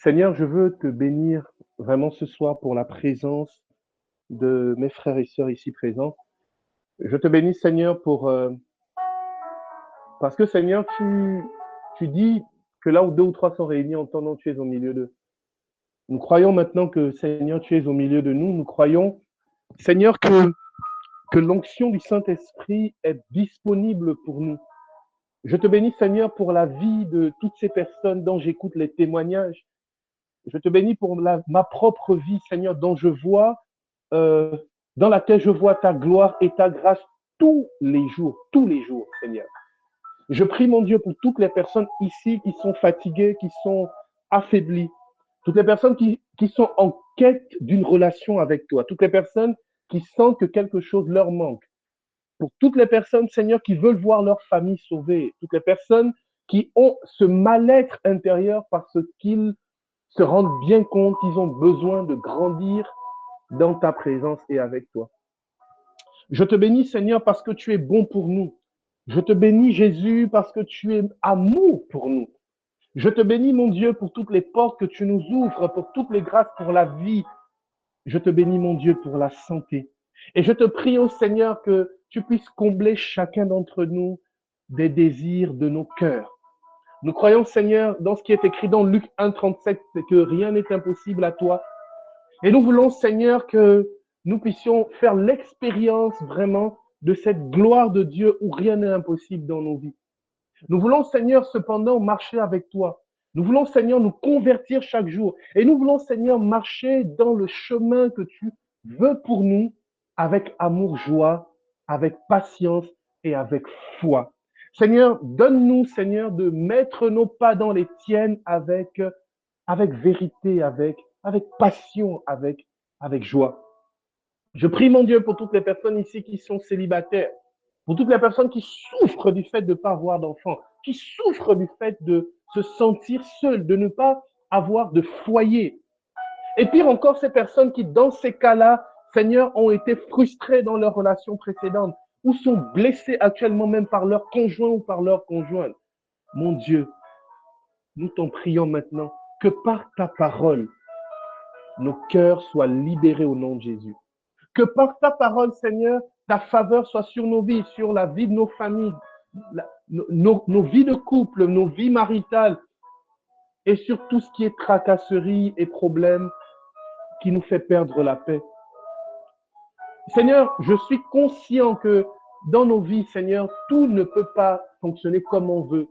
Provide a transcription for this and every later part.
Seigneur, je veux te bénir vraiment ce soir pour la présence de mes frères et sœurs ici présents. Je te bénis, Seigneur, parce que, Seigneur, tu dis que là où deux ou trois sont réunis en ton nom, tu es au milieu d'eux. Nous croyons maintenant que, Seigneur, tu es au milieu de nous. Nous croyons, Seigneur, que l'onction du Saint-Esprit est disponible pour nous. Je te bénis, Seigneur, pour la vie de toutes ces personnes dont j'écoute les témoignages. Je te bénis pour ma propre vie, Seigneur, euh, dans laquelle je vois ta gloire et ta grâce tous les jours, Seigneur. Je prie, mon Dieu, pour toutes les personnes ici qui sont fatiguées, qui sont affaiblies, toutes les personnes qui sont en quête d'une relation avec toi, toutes les personnes qui sentent que quelque chose leur manque, pour toutes les personnes, Seigneur, qui veulent voir leur famille sauvée, toutes les personnes qui ont ce mal-être intérieur parce qu'ils se rendent bien compte qu'ils ont besoin de grandir dans ta présence et avec toi. Je te bénis, Seigneur, parce que tu es bon pour nous. Je te bénis, Jésus, parce que tu es amour pour nous. Je te bénis, mon Dieu, pour toutes les portes que tu nous ouvres, pour toutes les grâces, pour la vie. Je te bénis, mon Dieu, pour la santé. Et je te prie, ô Seigneur, que tu puisses combler chacun d'entre nous des désirs de nos cœurs. Nous croyons, Seigneur, dans ce qui est écrit dans Luc 1,37, c'est que rien n'est impossible à toi. Et nous voulons, Seigneur, que nous puissions faire l'expérience vraiment de cette gloire de Dieu où rien n'est impossible dans nos vies. Nous voulons, Seigneur, cependant marcher avec toi. Nous voulons, Seigneur, nous convertir chaque jour. Et nous voulons, Seigneur, marcher dans le chemin que tu veux pour nous avec amour, joie, avec patience et avec foi. Seigneur, donne-nous, Seigneur, de mettre nos pas dans les tiennes avec vérité, avec passion, avec joie. Je prie, mon Dieu, pour toutes les personnes ici qui sont célibataires, pour toutes les personnes qui souffrent du fait de ne pas avoir d'enfants, qui souffrent du fait de se sentir seules, de ne pas avoir de foyer. Et pire encore, ces personnes qui, dans ces cas-là, Seigneur, ont été frustrées dans leurs relations précédentes ou sont blessées actuellement même par leur conjoint ou par leur conjointe. Mon Dieu, nous t'en prions maintenant que par ta parole, nos cœurs soient libérés au nom de Jésus. Que par ta parole, Seigneur, ta faveur soit sur nos vies, sur la vie de nos familles, nos vies de couple, nos vies maritales, et sur tout ce qui est tracasserie et problèmes qui nous fait perdre la paix. Seigneur, je suis conscient que dans nos vies, Seigneur, tout ne peut pas fonctionner comme on veut,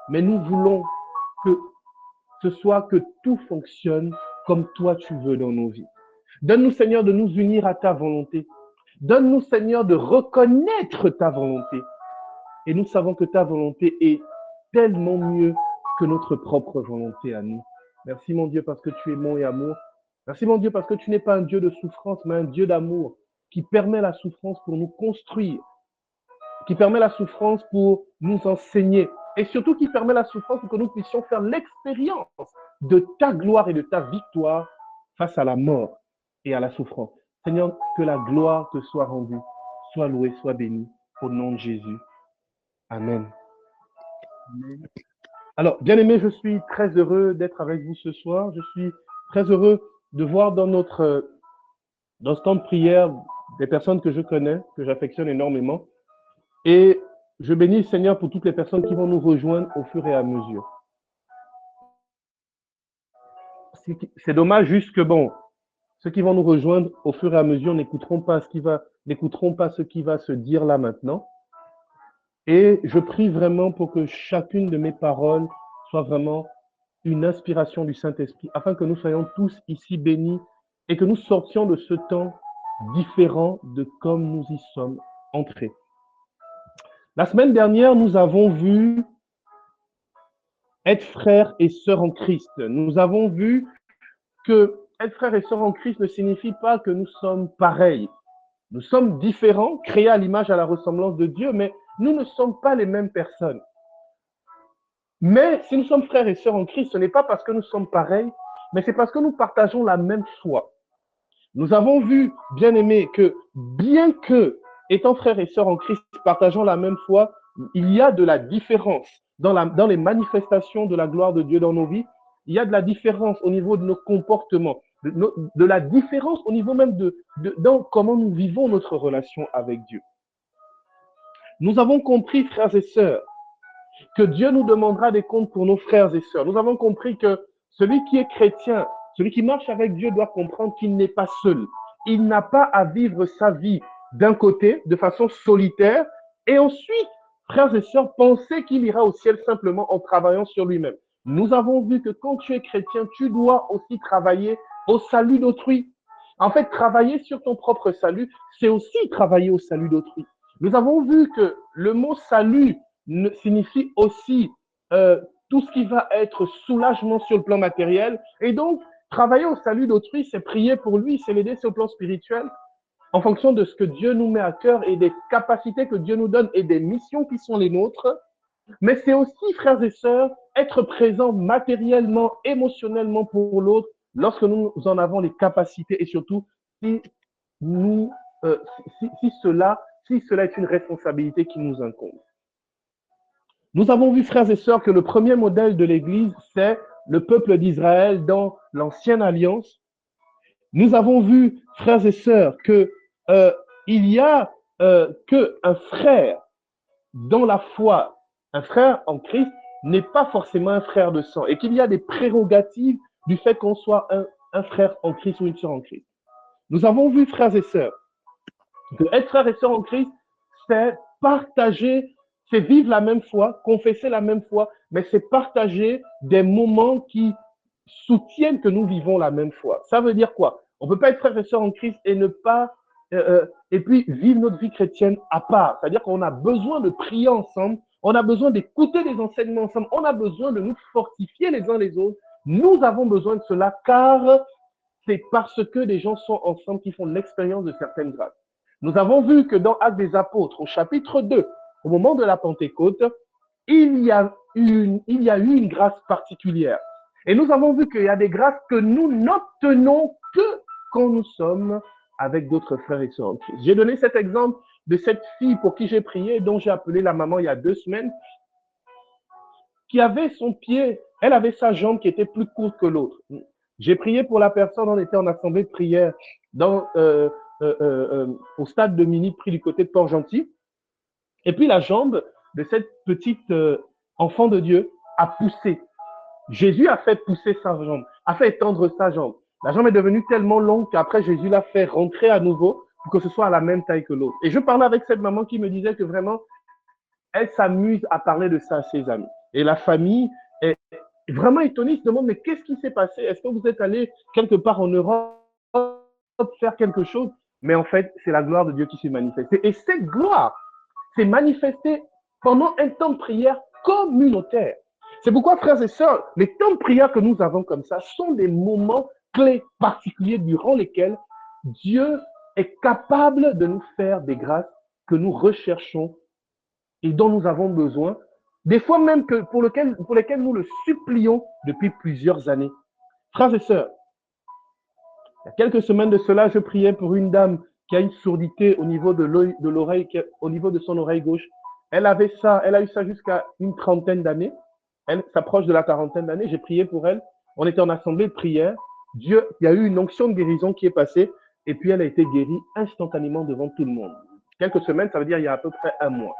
mais nous voulons que ce soit que tout fonctionne comme toi tu veux dans nos vies. Donne-nous, Seigneur, de nous unir à ta volonté. Donne-nous, Seigneur, de reconnaître ta volonté. Et nous savons que ta volonté est tellement mieux que notre propre volonté à nous. Merci, mon Dieu, parce que tu es bon et amour. Merci, mon Dieu, parce que tu n'es pas un Dieu de souffrance, mais un Dieu d'amour qui permet la souffrance pour nous construire, qui permet la souffrance pour nous enseigner et surtout qui permet la souffrance pour que nous puissions faire l'expérience de ta gloire et de ta victoire face à la mort et à la souffrance. Seigneur, que la gloire te soit rendue, sois loué, sois béni, au nom de Jésus. Amen. Amen. Alors, bien aimé, je suis très heureux d'être avec vous ce soir. Je suis très heureux de voir dans ce temps de prière des personnes que je connais, que j'affectionne énormément. Et je bénis le Seigneur pour toutes les personnes qui vont nous rejoindre au fur et à mesure. C'est dommage juste que, bon, ceux qui vont nous rejoindre au fur et à mesure n'écouteront pas ce qui va se dire là maintenant. Et je prie vraiment pour que chacune de mes paroles soit vraiment une inspiration du Saint-Esprit, afin que nous soyons tous ici bénis et que nous sortions de ce temps différent de comme nous y sommes entrés. La semaine dernière, nous avons vu être frères et sœurs en Christ. Nous avons vu que être frères et sœurs en Christ ne signifie pas que nous sommes pareils. Nous sommes différents, créés à l'image et à la ressemblance de Dieu, mais nous ne sommes pas les mêmes personnes. Mais si nous sommes frères et sœurs en Christ, ce n'est pas parce que nous sommes pareils, mais c'est parce que nous partageons la même foi. Nous avons vu, bien aimés, que bien que, étant frères et sœurs en Christ, partageant la même foi, il y a de la différence dans les manifestations de la gloire de Dieu dans nos vies, il y a de la différence au niveau de nos comportements, de la différence au niveau même dans comment nous vivons notre relation avec Dieu. Nous avons compris, frères et sœurs, que Dieu nous demandera des comptes pour nos frères et sœurs. Nous avons compris que celui qui est chrétien, celui qui marche avec Dieu doit comprendre qu'il n'est pas seul. Il n'a pas à vivre sa vie d'un côté, de façon solitaire, et ensuite, frères et sœurs, penser qu'il ira au ciel simplement en travaillant sur lui-même. Nous avons vu que quand tu es chrétien, tu dois aussi travailler au salut d'autrui. En fait, travailler sur ton propre salut, c'est aussi travailler au salut d'autrui. Nous avons vu que le mot salut signifie aussi tout ce qui va être soulagement sur le plan matériel. Et donc, travailler au salut d'autrui, c'est prier pour lui, c'est l'aider sur le plan spirituel, en fonction de ce que Dieu nous met à cœur et des capacités que Dieu nous donne et des missions qui sont les nôtres. Mais c'est aussi, frères et sœurs, être présent matériellement, émotionnellement pour l'autre lorsque nous en avons les capacités et surtout si, nous, si cela est une responsabilité qui nous incombe. Nous avons vu, frères et sœurs, que le premier modèle de l'Église, c'est le peuple d'Israël dans l'Ancienne Alliance. Nous avons vu, frères et sœurs, que il y a qu'un frère dans la foi, un frère en Christ n'est pas forcément un frère de sang et qu'il y a des prérogatives du fait qu'on soit un frère en Christ ou une sœur en Christ. Nous avons vu, frères et sœurs, que être frère et sœur en Christ, c'est partager, c'est vivre la même foi, confesser la même foi, mais c'est partager des moments qui soutiennent que nous vivons la même foi. Ça veut dire quoi? On ne peut pas être frère et sœur en Christ et ne pas et puis vivre notre vie chrétienne à part. C'est-à-dire qu'on a besoin de prier ensemble, on a besoin d'écouter des enseignements ensemble, on a besoin de nous fortifier les uns les autres. Nous avons besoin de cela car c'est parce que des gens sont ensemble qui font l'expérience de certaines grâces. Nous avons vu que dans Actes des Apôtres, au chapitre 2, au moment de la Pentecôte, il y a eu une grâce particulière. Et nous avons vu qu'il y a des grâces que nous n'obtenons que quand nous sommes avec d'autres frères et sœurs en Christ. J'ai donné cet exemple de cette fille pour qui j'ai prié, dont j'ai appelé la maman il y a 2 semaines, qui avait son pied, elle avait sa jambe qui était plus courte que l'autre. J'ai prié pour la personne, on était en assemblée de prière au stade de Mini, pris du côté de Port-Gentil. Et puis la jambe de cette petite enfant de Dieu a poussé. Jésus a fait pousser sa jambe, a fait étendre sa jambe. La jambe est devenue tellement longue qu'après Jésus l'a fait rentrer à nouveau pour que ce soit à la même taille que l'autre. Et je parlais avec cette maman qui me disait que vraiment, elle s'amuse à parler de ça à ses amis. Et la famille est vraiment étonnée, se demande, mais qu'est-ce qui s'est passé? Est-ce que vous êtes allé quelque part en Europe faire quelque chose? Mais en fait, c'est la gloire de Dieu qui s'est manifestée. Et cette gloire s'est manifestée pendant un temps de prière communautaire. C'est pourquoi, frères et sœurs, les temps de prière que nous avons comme ça sont des moments clés particuliers durant lesquels Dieu est capable de nous faire des grâces que nous recherchons et dont nous avons besoin, des fois même que pour lesquelles nous le supplions depuis plusieurs années. Frères et sœurs, il y a quelques semaines de cela, je priais pour une dame qui a une surdité au niveau de l'oreille, au niveau de son oreille gauche. Elle a eu ça jusqu'à une trentaine d'années. Elle s'approche de la quarantaine d'années. J'ai prié pour elle. On était en assemblée de prière. Il y a eu une onction de guérison qui est passée et puis elle a été guérie instantanément devant tout le monde. Quelques semaines, ça veut dire il y a à peu près 1 mois.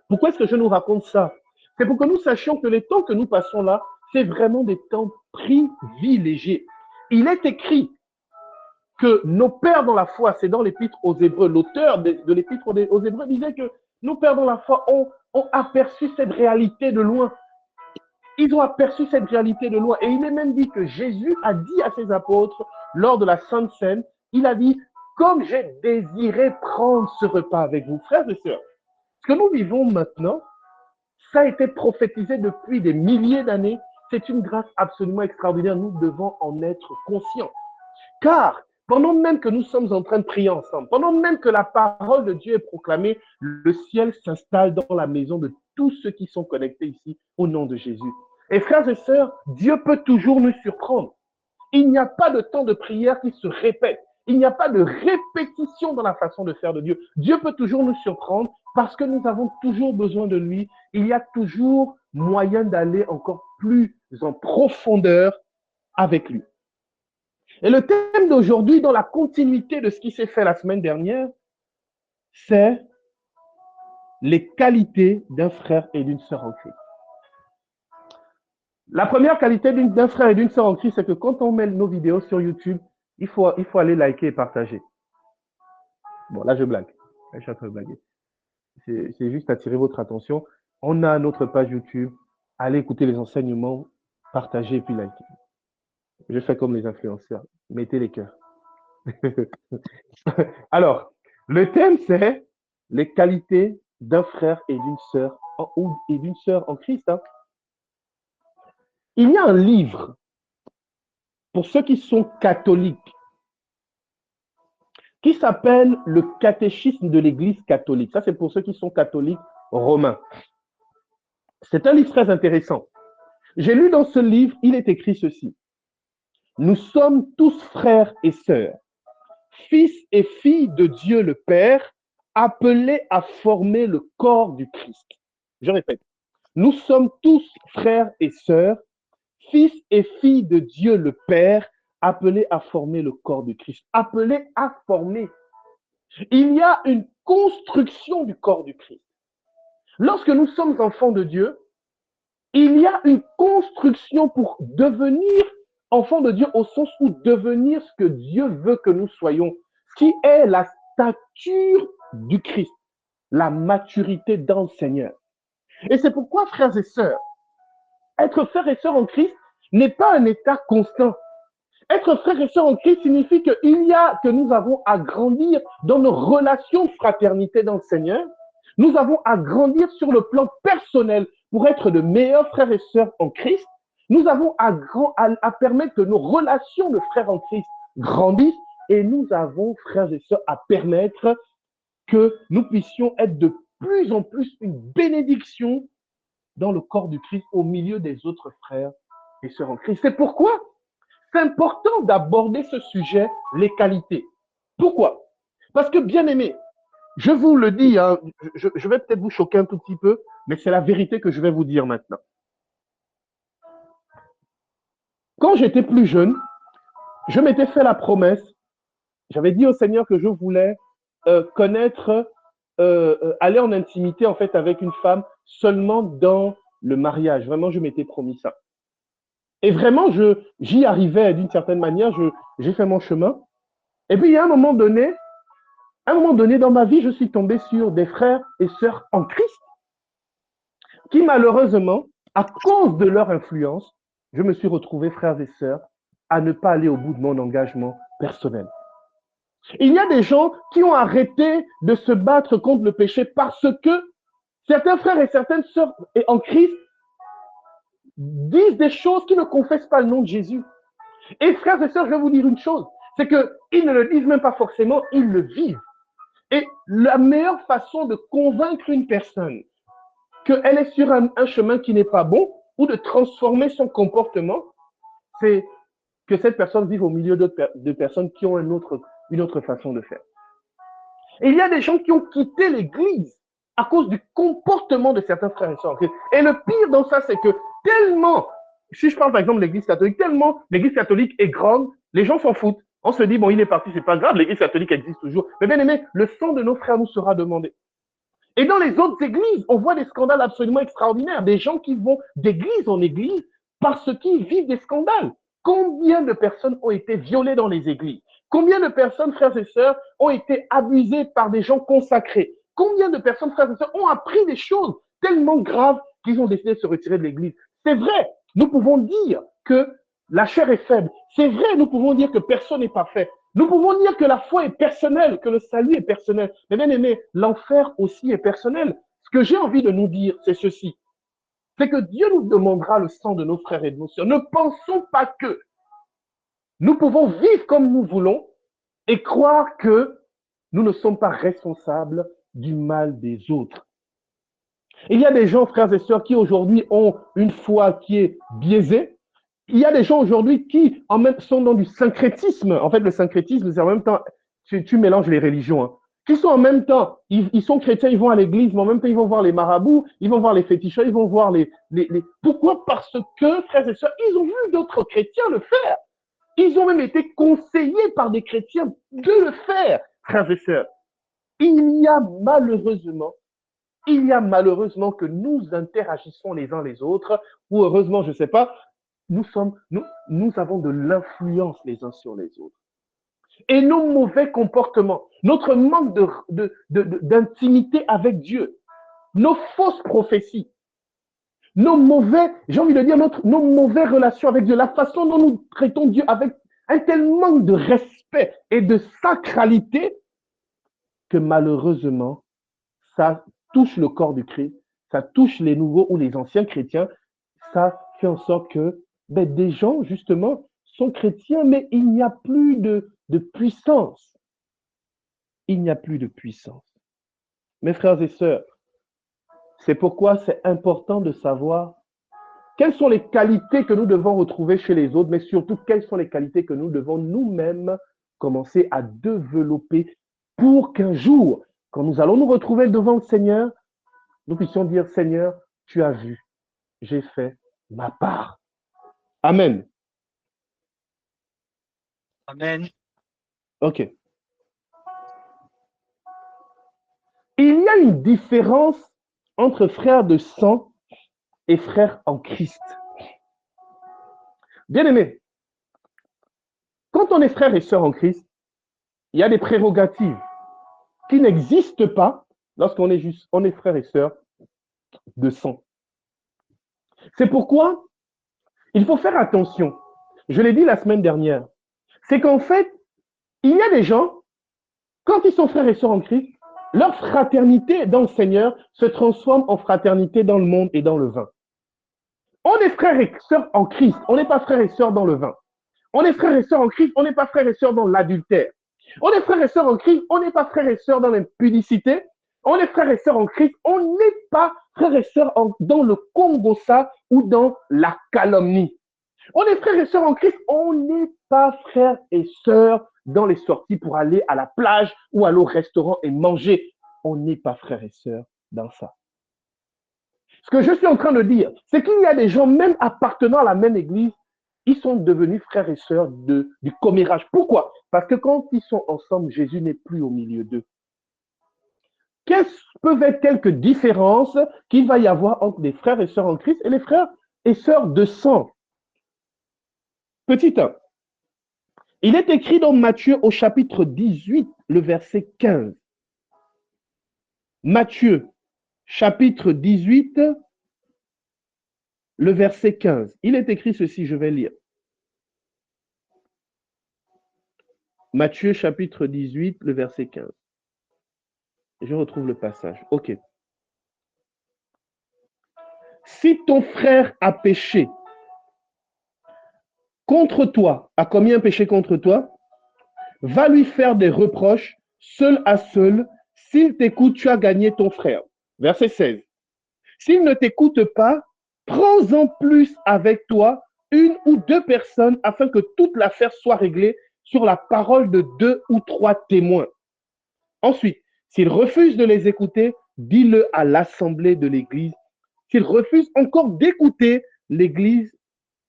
Pourquoi est-ce que je nous raconte ça? C'est pour que nous sachions que les temps que nous passons là, c'est vraiment des temps privilégiés. Il est écrit que nos pères dans la foi, c'est dans l'épître aux Hébreux, l'auteur de l'épître aux Hébreux disait que nos pères dans la foi ont aperçu cette réalité de loin. Ils ont aperçu cette réalité de loin. Et il est même dit que Jésus a dit à ses apôtres, lors de la Sainte Seine, il a dit, comme j'ai désiré prendre ce repas avec vous, frères et sœurs, ce que nous vivons maintenant, ça a été prophétisé depuis des milliers d'années. C'est une grâce absolument extraordinaire. Nous devons en être conscients. Car pendant même que nous sommes en train de prier ensemble, pendant même que la parole de Dieu est proclamée, le ciel s'installe dans la maison de tous ceux qui sont connectés ici au nom de Jésus. Et frères et sœurs, Dieu peut toujours nous surprendre. Il n'y a pas de temps de prière qui se répète. Il n'y a pas de répétition dans la façon de faire de Dieu. Dieu peut toujours nous surprendre parce que nous avons toujours besoin de lui il y a toujours moyen d'aller encore plus en profondeur avec lui. Et le thème d'aujourd'hui, dans la continuité de ce qui s'est fait la semaine dernière, c'est les qualités d'un frère et d'une sœur en Christ. La première qualité d'un frère et d'une sœur en Christ, c'est que quand on met nos vidéos sur YouTube, il faut aller liker et partager. Bon, là, je blague. Là, je suis en train de blaguer. C'est juste attirer votre attention. On a notre page YouTube. Allez écouter les enseignements, partagez et puis liker. Je fais comme les influenceurs. Mettez les cœurs. Alors, le thème, c'est les qualités d'un frère et d'une sœur en Christ. Hein. Il y a un livre pour ceux qui sont catholiques qui s'appelle le catéchisme de l'Église catholique. Ça, c'est pour ceux qui sont catholiques romains. C'est un livre très intéressant. J'ai lu dans ce livre, il est écrit ceci. Nous sommes tous frères et sœurs, fils et filles de Dieu le Père, appelés à former le corps du Christ. Je répète, nous sommes tous frères et sœurs, fils et filles de Dieu le Père, appelés à former le corps du Christ. Appelés à former. Il y a une construction du corps du Christ. Lorsque nous sommes enfants de Dieu, il y a une construction pour devenir enfants de Dieu au sens où devenir ce que Dieu veut que nous soyons, qui est la stature du Christ, la maturité dans le Seigneur. Et c'est pourquoi, frères et sœurs, être frères et sœurs en Christ n'est pas un état constant. Être frères et sœurs en Christ signifie que nous avons à grandir dans nos relations de fraternité dans le Seigneur. Nous avons à grandir sur le plan personnel pour être de meilleurs frères et sœurs en Christ. Nous avons à permettre que nos relations de frères en Christ grandissent et nous avons, frères et sœurs, à permettre que nous puissions être de plus en plus une bénédiction dans le corps du Christ au milieu des autres frères et sœurs en Christ. C'est pourquoi c'est important d'aborder ce sujet, les qualités. Pourquoi? Parce que, bien aimé, je vous le dis, hein, je vais peut-être vous choquer un tout petit peu, mais c'est la vérité que je vais vous dire maintenant. Quand j'étais plus jeune, je m'étais fait la promesse, j'avais dit au Seigneur que je voulais connaître, aller en intimité en fait avec une femme seulement dans le mariage. Vraiment, je m'étais promis ça. Et vraiment, j'y arrivais d'une certaine manière, j'ai fait mon chemin. Et puis, il y a un moment donné dans ma vie, je suis tombé sur des frères et sœurs en Christ qui, malheureusement, à cause de leur influence, je me suis retrouvé, frères et sœurs, à ne pas aller au bout de mon engagement personnel. Il y a des gens qui ont arrêté de se battre contre le péché parce que certains frères et certaines sœurs en Christ disent des choses qui ne confessent pas le nom de Jésus. Et frères et sœurs, je vais vous dire une chose, c'est qu'ils ne le disent même pas forcément, ils le vivent. Et la meilleure façon de convaincre une personne qu'elle est sur un chemin qui n'est pas bon ou de transformer son comportement, c'est que cette personne vive au milieu de personnes qui ont une autre façon de faire. Et il y a des gens qui ont quitté l'Église à cause du comportement de certains frères et sœurs. Et le pire dans ça, c'est que tellement, si je parle par exemple de l'Église catholique, tellement l'Église catholique est grande, les gens s'en foutent. On se dit, bon, il est parti, c'est pas grave, l'Église catholique existe toujours. Mais bien aimé, le sang de nos frères nous sera demandé. Et dans les autres églises, on voit des scandales absolument extraordinaires. Des gens qui vont d'église en église parce qu'ils vivent des scandales. Combien de personnes ont été violées dans les églises? Combien de personnes, frères et sœurs, ont été abusées par des gens consacrés? Combien de personnes, frères et sœurs, ont appris des choses tellement graves qu'ils ont décidé de se retirer de l'église? C'est vrai, nous pouvons dire que la chair est faible. C'est vrai, nous pouvons dire que personne n'est pas fait. Nous pouvons dire que la foi est personnelle, que le salut est personnel. Mais bien aimé, l'enfer aussi est personnel. Ce que j'ai envie de nous dire, c'est ceci. C'est que Dieu nous demandera le sang de nos frères et de nos sœurs. Ne pensons pas que nous pouvons vivre comme nous voulons et croire que nous ne sommes pas responsables du mal des autres. Il y a des gens, frères et sœurs, qui aujourd'hui ont une foi qui est biaisée. Il y a des gens aujourd'hui qui sont dans du syncrétisme. En fait, le syncrétisme, c'est en même temps, tu mélanges les religions. Hein. qui sont en même temps, ils sont chrétiens, ils vont à l'église, mais en même temps, ils vont voir les marabouts, ils vont voir les féticheurs, ils vont voir les... Pourquoi? Parce que, frères et sœurs, ils ont vu d'autres chrétiens le faire. Ils ont même été conseillés par des chrétiens de le faire, frères et sœurs. Il y a malheureusement que nous interagissons les uns les autres, ou heureusement, je ne sais pas, nous avons de l'influence les uns sur les autres. Et nos mauvais comportements, notre manque d'intimité avec Dieu, nos fausses prophéties, nos mauvais, j'ai envie de dire, nos mauvaises relations avec Dieu, la façon dont nous traitons Dieu avec un tel manque de respect et de sacralité que malheureusement, ça touche le corps du Christ, ça touche les nouveaux ou les anciens chrétiens, ça fait en sorte que des gens, justement, sont chrétiens, mais il n'y a plus de puissance. Il n'y a plus de puissance. Mes frères et sœurs, c'est pourquoi c'est important de savoir quelles sont les qualités que nous devons retrouver chez les autres, mais surtout quelles sont les qualités que nous devons nous-mêmes commencer à développer pour qu'un jour, quand nous allons nous retrouver devant le Seigneur, nous puissions dire, Seigneur, tu as vu, j'ai fait ma part. Amen. Amen. OK. Il y a une différence entre frères de sang et frères en Christ. Bien-aimés, quand on est frère et sœur en Christ, il y a des prérogatives qui n'existent pas lorsqu'on est juste, on est frère et sœur de sang. C'est pourquoi il faut faire attention. Je l'ai dit la semaine dernière. C'est qu'en fait, il y a des gens, quand ils sont frères et sœurs en Christ, leur fraternité dans le Seigneur se transforme en fraternité dans le monde et dans le vin. On est frères et sœurs en Christ, on n'est pas frères et sœurs dans le vin. On est frères et sœurs en Christ, on n'est pas frères et sœurs dans l'adultère. On est frères et sœurs en Christ, on n'est pas frères et sœurs dans l'impudicité. On est frères et sœurs en Christ, on n'est pas frères et sœurs dans le congossa ou dans la calomnie. On est frères et sœurs en Christ, on n'est pas frères et sœurs dans les sorties pour aller à la plage ou aller au restaurant et manger. On n'est pas frères et sœurs dans ça. Ce que je suis en train de dire, c'est qu'il y a des gens, même appartenant à la même église, ils sont devenus frères et sœurs du commérage. Pourquoi? Parce que quand ils sont ensemble, Jésus n'est plus au milieu d'eux. Quelles peuvent être quelques différences qu'il va y avoir entre les frères et sœurs en Christ et les frères et sœurs de sang? Petit 1. Il est écrit dans Matthieu au chapitre 18, le verset 15. Matthieu, chapitre 18, le verset 15. Il est écrit ceci, je vais lire. Matthieu, chapitre 18, le verset 15. Je retrouve le passage. OK. Si ton frère a péché contre toi, a commis un péché contre toi, va lui faire des reproches seul à seul. S'il t'écoute, tu as gagné ton frère. Verset 16. S'il ne t'écoute pas, prends-en plus avec toi une ou deux personnes afin que toute l'affaire soit réglée sur la parole de 2 ou 3 témoins. Ensuite, s'il refuse de les écouter, dis-le à l'assemblée de l'Église. S'il refuse encore d'écouter, l'Église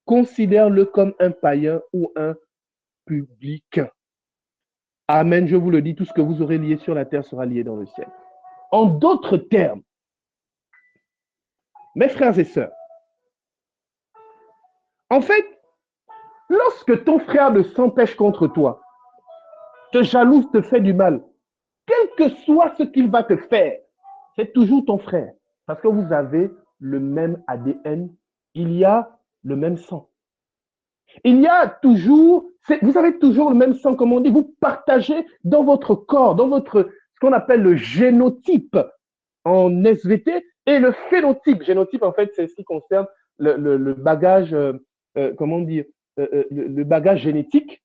considère-le comme un païen ou un publicain. Amen, je vous le dis, tout ce que vous aurez lié sur la terre sera lié dans le ciel. En d'autres termes, mes frères et sœurs, en fait, lorsque ton frère de sang pêche contre toi, te jalouse, te fait du mal, quel que soit ce qu'il va te faire, c'est toujours ton frère. Parce que vous avez le même ADN, il y a le même sang. Il y a toujours, vous avez toujours le même sang, comme on dit, vous partagez dans votre corps, dans votre, ce qu'on appelle le génotype en SVT et le phénotype. Génotype, en fait, c'est ce qui concerne le bagage, comment dire, le bagage génétique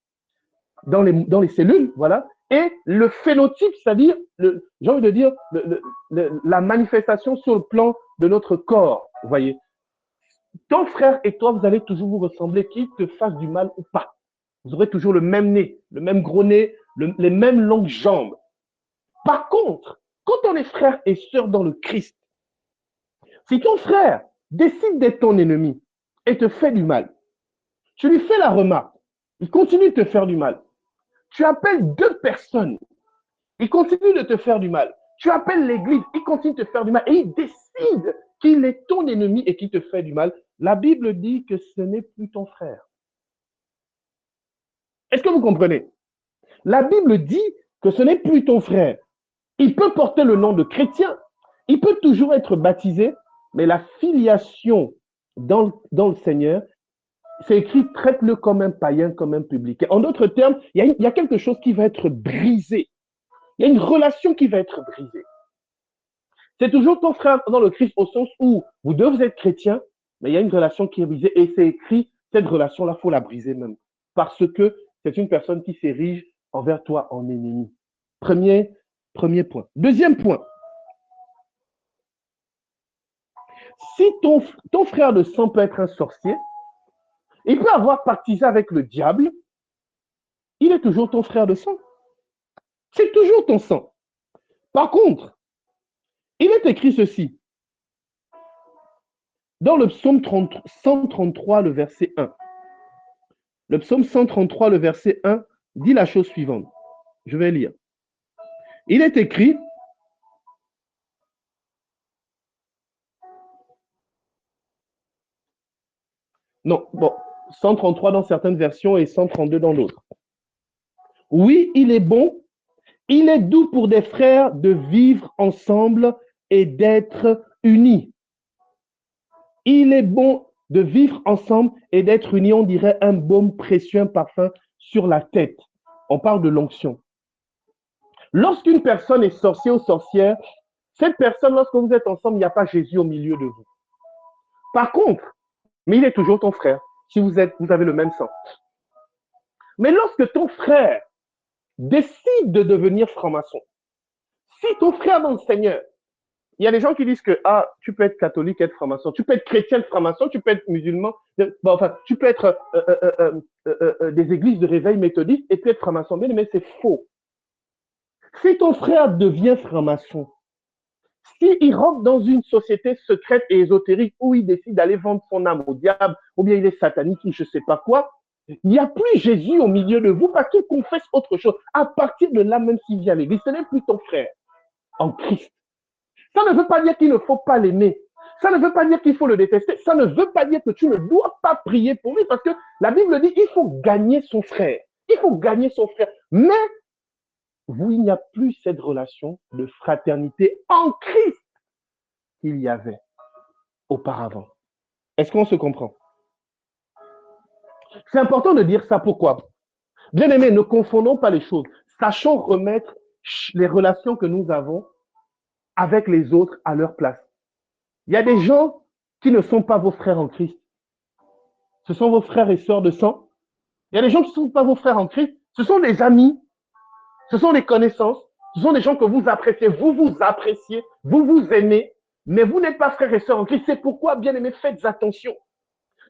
dans les cellules, voilà. Et le phénotype, c'est-à-dire, j'ai envie de dire, la manifestation sur le plan de notre corps, vous voyez. Ton frère et toi, vous allez toujours vous ressembler, qu'il te fasse du mal ou pas. Vous aurez toujours le même nez, le même gros nez, les mêmes longues jambes. Par contre, quand on est frère et sœur dans le Christ, si ton frère décide d'être ton ennemi et te fait du mal, tu lui fais la remarque, il continue de te faire du mal. Tu appelles deux personnes, il continue de te faire du mal. Tu appelles l'église, il continue de te faire du mal et il décide qu'il est ton ennemi et qu'il te fait du mal. La Bible dit que ce n'est plus ton frère. Est-ce que vous comprenez? La Bible dit que ce n'est plus ton frère. Il peut porter le nom de chrétien, il peut toujours être baptisé, mais la filiation dans le Seigneur, c'est écrit, traite-le comme un païen, comme un publicain. En d'autres termes, il y a quelque chose qui va être brisé. Il y a une relation qui va être brisée. C'est toujours ton frère dans le Christ au sens où vous devez être chrétien, mais il y a une relation qui est brisée et c'est écrit, cette relation-là, il faut la briser même. Parce que c'est une personne qui s'érige envers toi en ennemi. Premier point. Deuxième point. Si ton frère de sang peut être un sorcier, il peut avoir pactisé avec le diable, il est toujours ton frère de sang. C'est toujours ton sang. Par contre, il est écrit ceci dans le psaume 133, le verset 1. Le psaume 133, le verset 1, dit la chose suivante. Je vais lire. Il est écrit, non, bon, 133 dans certaines versions et 132 dans d'autres. Oui, il est bon, il est doux pour des frères de vivre ensemble et d'être unis. Il est bon de vivre ensemble et d'être unis, on dirait un baume précieux, un parfum sur la tête. On parle de l'onction. Lorsqu'une personne est sorcier ou sorcière, cette personne, lorsque vous êtes ensemble, il n'y a pas Jésus au milieu de vous. Par contre, mais il est toujours ton frère, si vous avez le même sang. Mais lorsque ton frère décide de devenir franc-maçon, si ton frère dans le Seigneur, il y a des gens qui disent que tu peux être catholique, être franc-maçon, tu peux être chrétien, être franc-maçon, tu peux être musulman, tu peux être des églises de réveil méthodistes et puis être franc-maçon. Mais c'est faux. Si ton frère devient franc-maçon, s'il rentre dans une société secrète et ésotérique où il décide d'aller vendre son âme au diable, ou bien il est satanique ou je ne sais pas quoi, il n'y a plus Jésus au milieu de vous parce qu'il confesse autre chose. À partir de là, même s'il vient à l'église, ce n'est plus ton frère en Christ. Ça ne veut pas dire qu'il ne faut pas l'aimer. Ça ne veut pas dire qu'il faut le détester. Ça ne veut pas dire que tu ne dois pas prier pour lui parce que la Bible dit qu'il faut gagner son frère. Il faut gagner son frère. Mais vous, il n'y a plus cette relation de fraternité en Christ qu'il y avait auparavant. Est-ce qu'on se comprend? C'est important de dire ça. Pourquoi? Bien aimés, ne confondons pas les choses. Sachons remettre les relations que nous avons avec les autres à leur place. Il y a des gens qui ne sont pas vos frères en Christ. Ce sont vos frères et sœurs de sang. Il y a des gens qui ne sont pas vos frères en Christ. Ce sont des amis. Ce sont des connaissances. Ce sont des gens que vous appréciez. Vous vous appréciez. Vous vous aimez. Mais vous n'êtes pas frères et sœurs en Christ. C'est pourquoi, bien aimés, faites attention.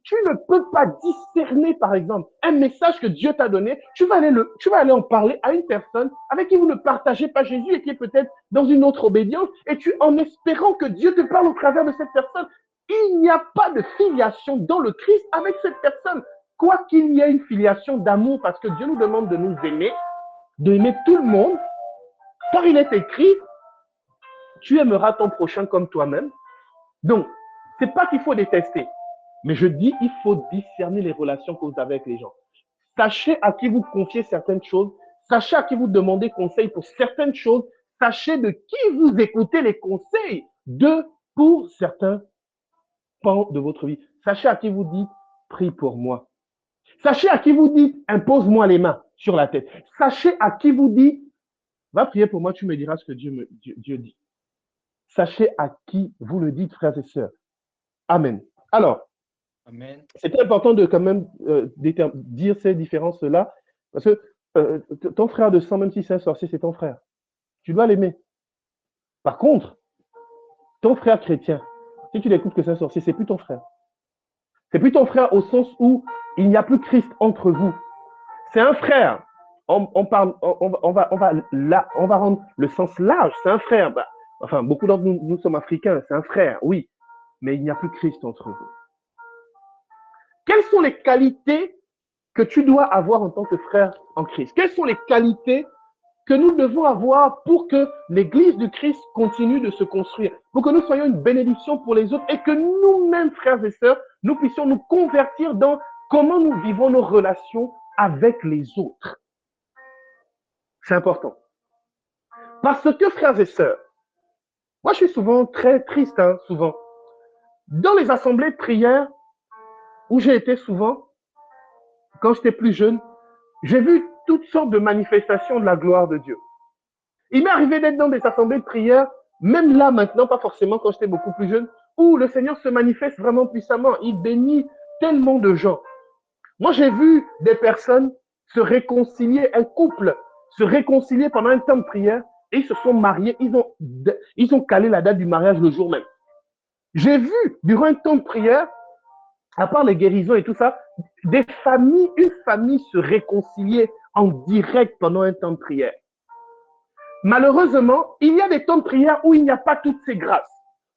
Tu ne peux pas discerner, par exemple, un message que Dieu t'a donné. Tu vas aller en parler à une personne avec qui vous ne partagez pas Jésus et qui est peut-être dans une autre obédience, et en espérant que Dieu te parle au travers de cette personne. Il n'y a pas de filiation dans le Christ avec cette personne. Quoi qu'il y ait une filiation d'amour, parce que Dieu nous demande de nous aimer, d'aimer tout le monde, car il est écrit, tu aimeras ton prochain comme toi-même. Donc, c'est pas qu'il faut détester. Mais je dis, il faut discerner les relations que vous avez avec les gens. Sachez à qui vous confiez certaines choses. Sachez à qui vous demandez conseil pour certaines choses. Sachez de qui vous écoutez les conseils pour certains pans de votre vie. Sachez à qui vous dites, prie pour moi. Sachez à qui vous dites, impose-moi les mains sur la tête. Sachez à qui vous dites, va prier pour moi, tu me diras ce que Dieu dit. Sachez à qui vous le dites, frères et sœurs. Amen. Alors, Amen. c'est important de quand même dire ces différences-là, parce que ton frère de sang, même si c'est un sorcier, c'est ton frère. Tu dois l'aimer. Par contre, ton frère chrétien, si tu découvres que c'est un sorcier, c'est plus ton frère. C'est plus ton frère au sens où il n'y a plus Christ entre vous. C'est un frère on va rendre le sens large. C'est un frère. Bah, enfin, beaucoup d'entre nous, nous sommes africains. C'est un frère, oui. Mais il n'y a plus Christ entre vous. Quelles sont les qualités que tu dois avoir en tant que frère en Christ? Quelles sont les qualités que nous devons avoir pour que l'Église du Christ continue de se construire, pour que nous soyons une bénédiction pour les autres et que nous-mêmes, frères et sœurs, nous puissions nous convertir dans comment nous vivons nos relations avec les autres. C'est important. Parce que, frères et sœurs, moi je suis souvent très triste, souvent. Dans les assemblées de prière où j'ai été souvent, quand j'étais plus jeune, j'ai vu toutes sortes de manifestations de la gloire de Dieu. Il m'est arrivé d'être dans des assemblées de prière, même là maintenant, pas forcément quand j'étais beaucoup plus jeune, où le Seigneur se manifeste vraiment puissamment. Il bénit tellement de gens. Moi, j'ai vu des personnes se réconcilier, un couple se réconcilier pendant un temps de prière et ils se sont mariés, ils ont calé la date du mariage le jour même. J'ai vu, durant un temps de prière, à part les guérisons et tout ça, une famille se réconcilier en direct pendant un temps de prière. Malheureusement, il y a des temps de prière où il n'y a pas toutes ces grâces.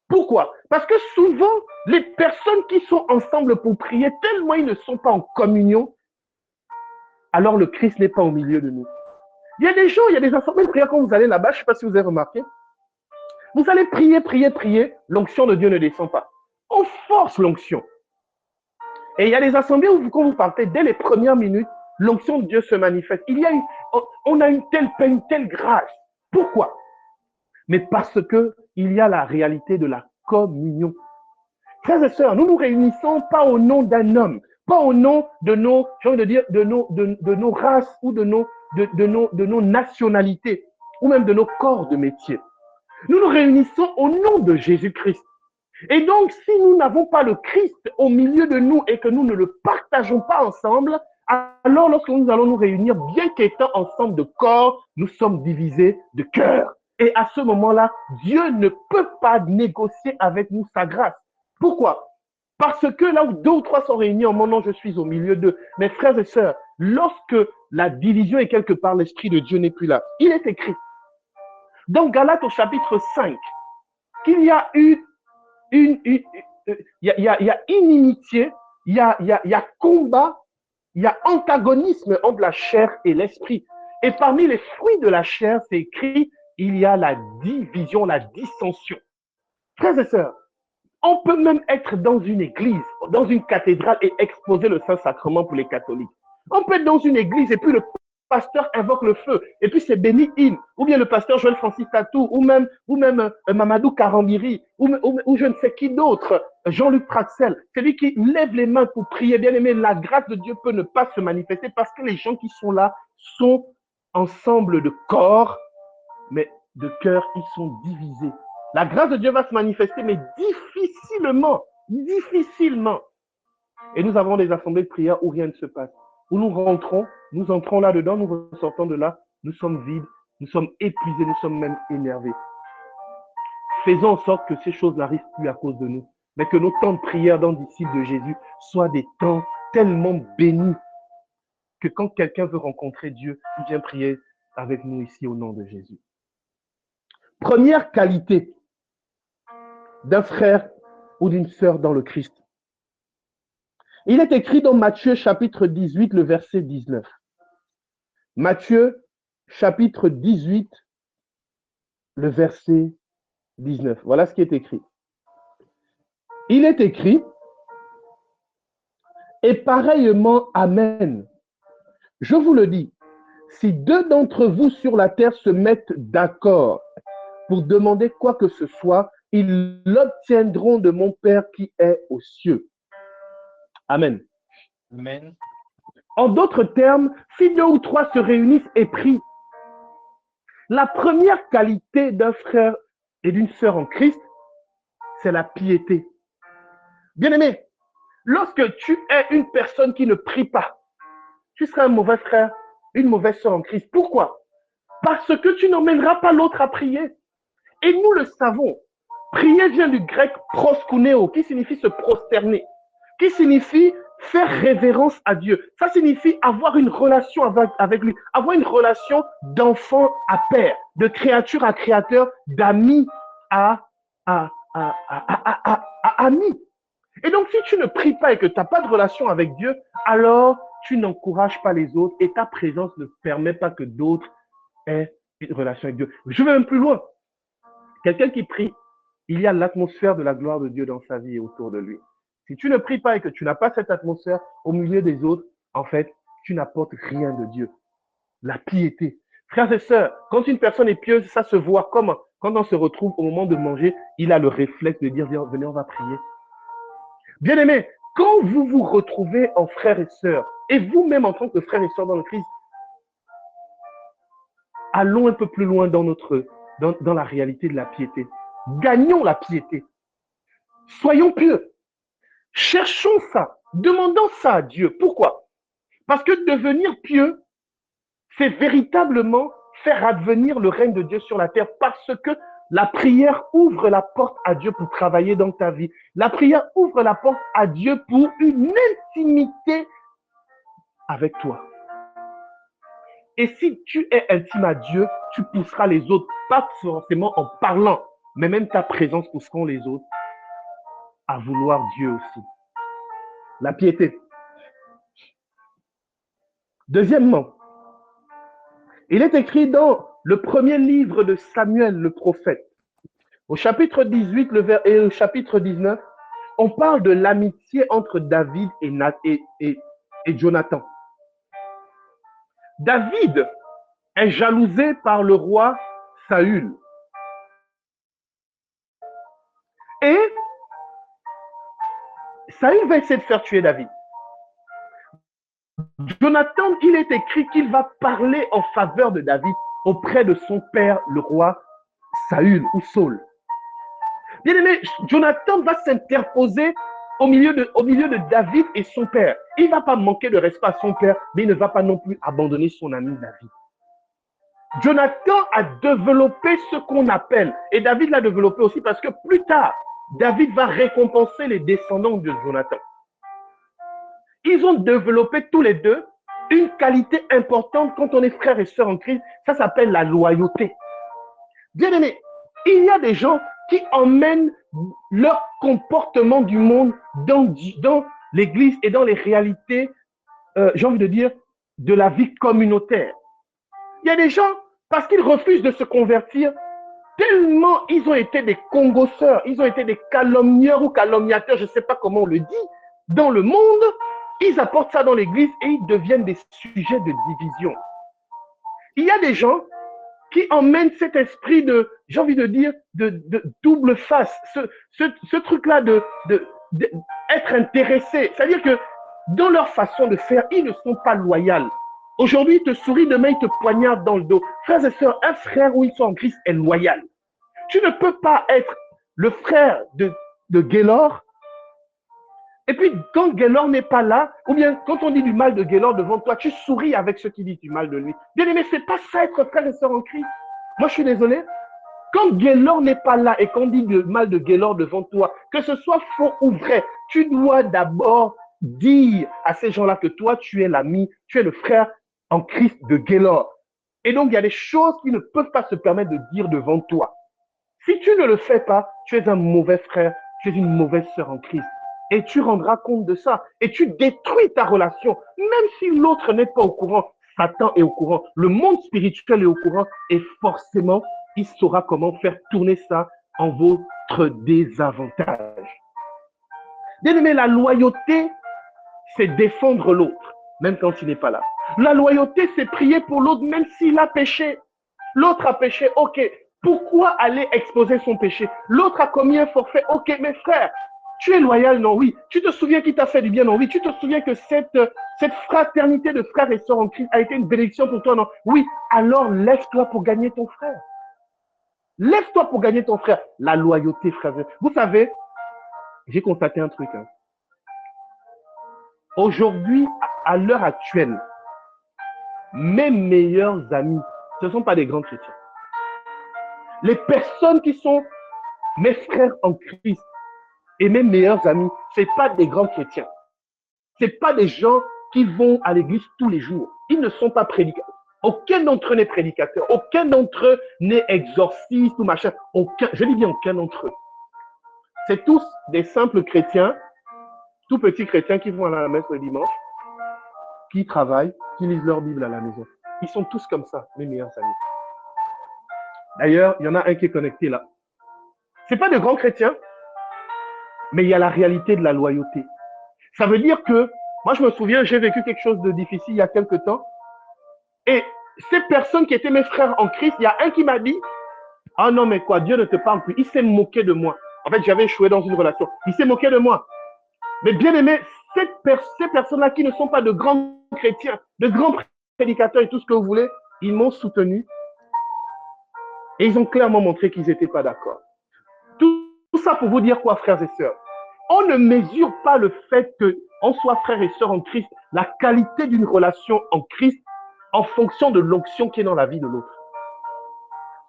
Pourquoi? Parce que souvent, les personnes qui sont ensemble pour prier, tellement ils ne sont pas en communion, alors le Christ n'est pas au milieu de nous. Il y a des gens, il y a des assemblées de prière quand vous allez là-bas, je ne sais pas si vous avez remarqué, vous allez prier, l'onction de Dieu ne descend pas. On force l'onction. Et il y a des assemblées où quand vous partez, dès les premières minutes, l'onction de Dieu se manifeste. On a une telle paix, une telle grâce. Pourquoi? Mais parce que il y a la réalité de la communion. Frères et sœurs, nous nous réunissons pas au nom d'un homme, pas au nom de nos, j'ai envie de dire, de nos races ou de nos nationalités, ou même de nos corps de métier. Nous nous réunissons au nom de Jésus-Christ. Et donc, si nous n'avons pas le Christ au milieu de nous et que nous ne le partageons pas ensemble, alors lorsque nous allons nous réunir, bien qu'étant ensemble de corps, nous sommes divisés de cœur. Et à ce moment-là, Dieu ne peut pas négocier avec nous sa grâce. Pourquoi? Parce que là où 2 ou 3 sont réunis en mon nom, je suis au milieu d'eux. Mes frères et sœurs, lorsque la division est quelque part, l'Esprit de Dieu n'est plus là. Il est écrit dans Galates au chapitre 5 qu'il y a eu il y a inimitié, il y a combat, il y a antagonisme entre la chair et l'esprit. Et parmi les fruits de la chair, c'est écrit, il y a la division, la dissension. Frères et sœurs, on peut même être dans une église, dans une cathédrale et exposer le Saint-Sacrement pour les catholiques. On peut être dans une église et puis le pasteur invoque le feu et puis c'est béni in, ou bien le pasteur Joël Francis Tatou, ou même Mamadou Karambiri, ou je ne sais qui d'autre, Jean-Luc Praxel, celui qui lève les mains pour prier. Bien aimé, la grâce de Dieu peut ne pas se manifester parce que les gens qui sont là sont ensemble de corps, mais de cœur, ils sont divisés. La grâce de Dieu va se manifester, mais difficilement. Et nous avons des assemblées de prière où rien ne se passe. Où nous entrons là-dedans, nous ressortons de là, nous sommes vides, nous sommes épuisés, nous sommes même énervés. Faisons en sorte que ces choses n'arrivent plus à cause de nous, mais que nos temps de prière dans les disciples de Jésus soient des temps tellement bénis que quand quelqu'un veut rencontrer Dieu, il vient prier avec nous ici au nom de Jésus. Première qualité d'un frère ou d'une sœur dans le Christ. Il est écrit dans Matthieu chapitre 18, le verset 19. Matthieu chapitre 18, le verset 19. Voilà ce qui est écrit. Il est écrit, et pareillement, Amen. Je vous le dis, si 2 d'entre vous sur la terre se mettent d'accord pour demander quoi que ce soit, ils l'obtiendront de mon Père qui est aux cieux. Amen. Amen. En d'autres termes, si 2 ou 3 se réunissent et prient, la première qualité d'un frère et d'une sœur en Christ, c'est la piété. Bien-aimé, lorsque tu es une personne qui ne prie pas, tu seras un mauvais frère, une mauvaise sœur en Christ. Pourquoi? Parce que tu n'emmèneras pas l'autre à prier. Et nous le savons. Prier vient du grec proskuneo, qui signifie se prosterner, qui signifie faire révérence à Dieu. Ça signifie avoir une relation avec lui, avoir une relation d'enfant à père, de créature à créateur, d'ami à ami. Et donc, si tu ne pries pas et que tu n'as pas de relation avec Dieu, alors tu n'encourages pas les autres et ta présence ne permet pas que d'autres aient une relation avec Dieu. Je vais même plus loin. Quelqu'un qui prie, il y a l'atmosphère de la gloire de Dieu dans sa vie et autour de lui. Si tu ne pries pas et que tu n'as pas cette atmosphère au milieu des autres, en fait, tu n'apportes rien de Dieu. La piété. Frères et sœurs, quand une personne est pieuse, ça se voit comment? Quand on se retrouve au moment de manger, il a le réflexe de dire, venez, on va prier. Bien-aimés, quand vous vous retrouvez en frères et sœurs, et vous-même en tant que frères et sœurs dans le Christ, allons un peu plus loin dans la réalité de la piété. Gagnons la piété. Soyons pieux. Cherchons ça. Demandons ça à Dieu. Pourquoi? Parce que devenir pieux, c'est véritablement faire advenir le règne de Dieu sur la terre parce que la prière ouvre la porte à Dieu pour travailler dans ta vie. La prière ouvre la porte à Dieu pour une intimité avec toi. Et si tu es intime à Dieu, tu pousseras les autres, pas forcément en parlant, mais même ta présence pousseront les autres à vouloir Dieu aussi. La piété. Deuxièmement, il est écrit dans le premier livre de Samuel, le prophète, au chapitre 18 et au chapitre 19, on parle de l'amitié entre David et Jonathan. David est jalousé par le roi Saül. Et Saül va essayer de faire tuer David. Jonathan, il est écrit qu'il va parler en faveur de David auprès de son père, le roi Saül ou Saul. Bien aimé, Jonathan va s'interposer au milieu de David et son père. Il ne va pas manquer de respect à son père, mais il ne va pas non plus abandonner son ami David. Jonathan a développé ce qu'on appelle, et David l'a développé aussi parce que plus tard, David va récompenser les descendants de Jonathan. Ils ont développé tous les deux une qualité importante quand on est frères et sœurs en Christ. Ça s'appelle la loyauté. Bien aimé, il y a des gens qui emmènent leur comportement du monde dans l'église et dans les réalités, j'ai envie de dire, de la vie communautaire. Il y a des gens, parce qu'ils refusent de se convertir, tellement ils ont été des congosseurs, ils ont été des calomnieurs ou calomniateurs, je ne sais pas comment on le dit, dans le monde, ils apportent ça dans l'église et ils deviennent des sujets de division. Il y a des gens qui emmènent cet esprit de, j'ai envie de dire, de double face, ce truc-là d'être intéressé. C'est-à-dire que dans leur façon de faire, ils ne sont pas loyaux. Aujourd'hui, ils te sourient, demain, ils te poignardent dans le dos. Frères et sœurs, un frère où ils sont en Christ est loyal. Tu ne peux pas être le frère de Gaylor. Et puis, quand Gaylor n'est pas là, ou bien quand on dit du mal de Gaylor devant toi, tu souris avec ceux qui disent du mal de lui. Bien aimé, c'est pas ça être frère et sœur en Christ. Moi, je suis désolé. Quand Gaylor n'est pas là et qu'on dit du mal de Gaylor devant toi, que ce soit faux ou vrai, tu dois d'abord dire à ces gens-là que toi, tu es l'ami, tu es le frère en Christ de Gaylor. Et donc, il y a des choses qui ne peuvent pas se permettre de dire devant toi. Si tu ne le fais pas, tu es un mauvais frère, tu es une mauvaise sœur en Christ. Et tu rendras compte de ça. Et tu détruis ta relation. Même si l'autre n'est pas au courant, Satan est au courant. Le monde spirituel est au courant. Et forcément, il saura comment faire tourner ça en votre désavantage. Bien aimé, la loyauté, c'est défendre l'autre, même quand il n'est pas là. La loyauté, c'est prier pour l'autre, même s'il a péché. L'autre a péché, ok. Pourquoi aller exposer son péché? L'autre a commis un forfait, ok, mes frères. Tu es loyal, non, oui. Tu te souviens qu'il t'a fait du bien, non, oui. Tu te souviens que cette fraternité de frères et sœurs en Christ a été une bénédiction pour toi, non, oui. Alors lève-toi pour gagner ton frère. Lève-toi pour gagner ton frère. La loyauté, frère. Vous savez, j'ai constaté un truc. Hein. Aujourd'hui, à l'heure actuelle, mes meilleurs amis, ce ne sont pas des grands chrétiens. Les personnes qui sont mes frères en Christ et mes meilleurs amis, ce n'est pas des grands chrétiens. Ce pas des gens qui vont à l'église tous les jours. Ils ne sont pas prédicateurs. Aucun d'entre eux n'est prédicateur. Aucun d'entre eux n'est exorciste ou machin. Aucun, je dis bien aucun d'entre eux. C'est tous des simples chrétiens, tout petits chrétiens qui vont à la messe le dimanche, qui travaillent, qui lisent leur Bible à la maison. Ils sont tous comme ça, mes meilleurs amis. D'ailleurs, il y en a un qui est connecté là. Ce n'est pas de grands chrétiens, mais il y a la réalité de la loyauté. Ça veut dire que, moi je me souviens, j'ai vécu quelque chose de difficile il y a quelque temps, et ces personnes qui étaient mes frères en Christ, il y a un qui m'a dit, ah non mais quoi, Dieu ne te parle plus, il s'est moqué de moi. En fait, j'avais échoué dans une relation, il s'est moqué de moi. Mais bien aimé, ces personnes-là qui ne sont pas de grands chrétiens, de grands prédicateurs et tout ce que vous voulez, ils m'ont soutenu, et ils ont clairement montré qu'ils n'étaient pas d'accord. Tout ça pour vous dire quoi, frères et sœurs? On ne mesure pas le fait qu'on soit frères et sœurs en Christ, la qualité d'une relation en Christ, en fonction de l'onction qui est dans la vie de l'autre.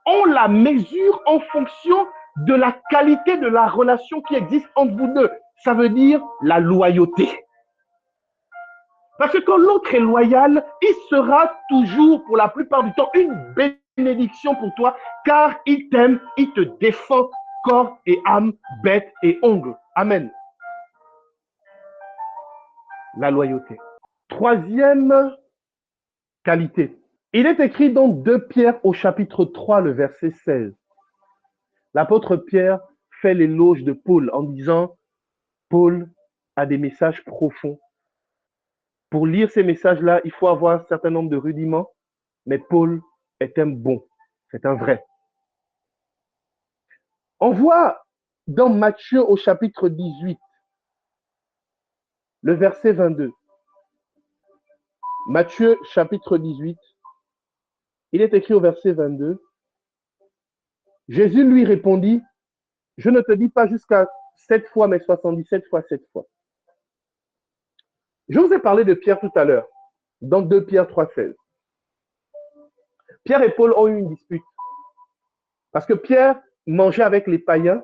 On la mesure en fonction de la qualité de la relation qui existe entre vous deux. Ça veut dire la loyauté. Parce que quand l'autre est loyal, il sera toujours, pour la plupart du temps, une bénédiction pour toi, car il t'aime, il te défend corps et âme, bête et ongles. Amen. La loyauté. Troisième qualité. Il est écrit dans 2 Pierre au chapitre 3, le verset 16. L'apôtre Pierre fait l'éloge de Paul en disant, Paul a des messages profonds. Pour lire ces messages-là, il faut avoir un certain nombre de rudiments, mais Paul est un bon, c'est un vrai. On voit dans Matthieu au chapitre 18, le verset 22. Matthieu chapitre 18, il est écrit au verset 22. Jésus lui répondit, je ne te dis pas jusqu'à 7 fois, mais 77 fois 7 fois. Je vous ai parlé de Pierre tout à l'heure, dans 2 Pierre 3,16. Pierre et Paul ont eu une dispute. Parce que Pierre mangeait avec les païens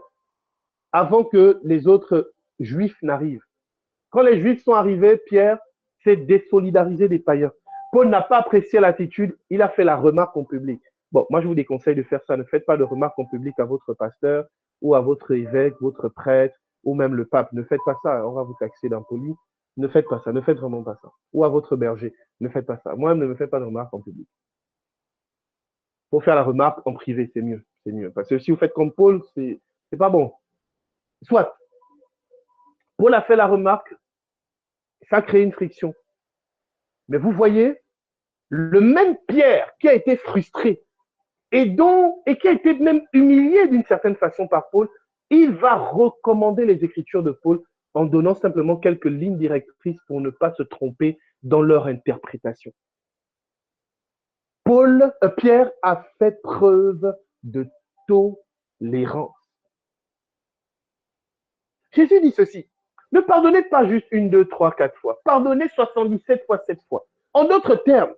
avant que les autres juifs n'arrivent. Quand les juifs sont arrivés, Pierre s'est désolidarisé des païens. Paul n'a pas apprécié l'attitude, il a fait la remarque en public. Bon, moi je vous déconseille de faire ça. Ne faites pas de remarques en public à votre pasteur ou à votre évêque, votre prêtre ou même le pape. Ne faites pas ça, on va vous taxer d'impoli. Ne faites pas ça, ne faites vraiment pas ça. Ou à votre berger, ne faites pas ça. Moi, ne me faites pas de remarques en public. Pour faire la remarque en privé, c'est mieux. C'est mieux. Parce que si vous faites comme Paul, c'est pas bon. Soit, Paul a fait la remarque, ça a créé une friction. Mais vous voyez, le même Pierre qui a été frustré et qui a été même humilié d'une certaine façon par Paul, il va recommander les Écritures de Paul en donnant simplement quelques lignes directrices pour ne pas se tromper dans leur interprétation. Pierre a fait preuve de tolérance. Jésus dit ceci, ne pardonnez pas juste 1, 2, 3, 4 fois, pardonnez 77 fois 7 fois. En d'autres termes,